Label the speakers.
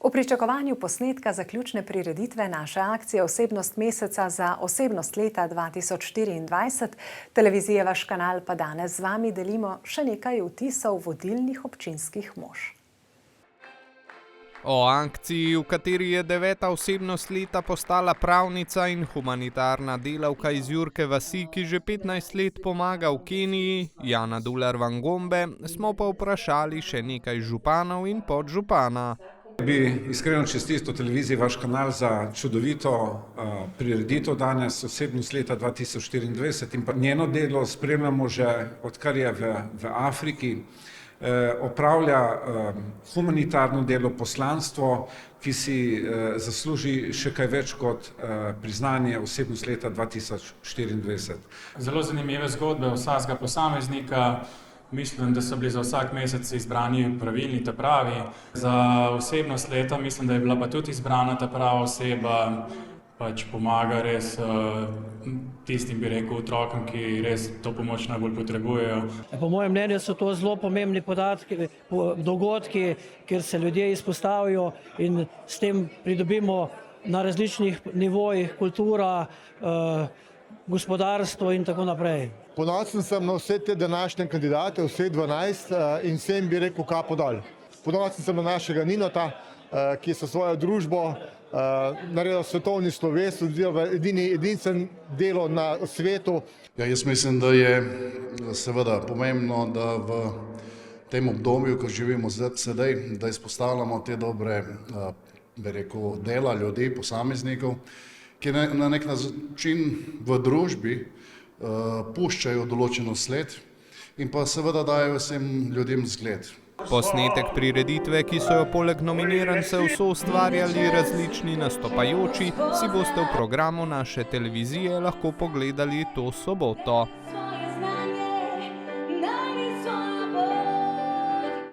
Speaker 1: V pričakovanju posnetka zaključne prireditve naše akcije Osebnost meseca za osebnost leta 2024, televizije Vaš kanal pa danes z vami delimo še nekaj vtisov vodilnih občinskih mož.
Speaker 2: O akciji, v kateri je 9. osebnost leta postala pravnica in humanitarna delavka iz Jurke vasi, ki že 15 let pomaga v Keniji, Jana Dular Van Gombe, smo pa vprašali še nekaj županov in podžupana.
Speaker 3: Bi iskreno čestital televiziji Vaš kanal za čudovito prireditev danes, osebnost leta 2024, in pa njeno delo spremljamo že odkar je v Afriki. Opravlja humanitarno delo, poslanstvo, ki si zasluži še kaj več kot priznanje osebnost leta 2024.
Speaker 4: Zelo zanimive zgodbe vsakega posameznika. Mislim, da so bili za vsak mesec izbrani pravilni ta pravi. Za osebnost leta mislim, da je bila pa tudi izbrana ta prava oseba, pač pomaga res tistim, bi rekel, otrokom, ki res to pomoč najbolj potrebujejo.
Speaker 5: Po mojem mnenju so to zelo pomembni dogodki, kjer se ljudje izpostavijo in s tem pridobimo na različnih nivojih kultura, gospodarstvo in tako naprej.
Speaker 6: Ponosen sem na vse te današnje kandidate, vse 12, in vsem bi rekel kapo dol. Ponosen sem na našega Ninota, ki je s svojo družbo naredil svetovni sloves, edinstven delo na svetu.
Speaker 7: Ja, jaz mislim, da je seveda pomembno, da v tem obdobju, ko živimo sedaj, da izpostavljamo te dobre, bi rekel, dela ljudi, posameznikov, ki na nek način v družbi puščajo določeno sled in pa seveda dajo vsem ljudem zgled.
Speaker 2: Posnetek prireditve, ki so jo poleg nominirancev soustvarjali različni nastopajoči, si boste v programu naše televizije lahko pogledali to soboto.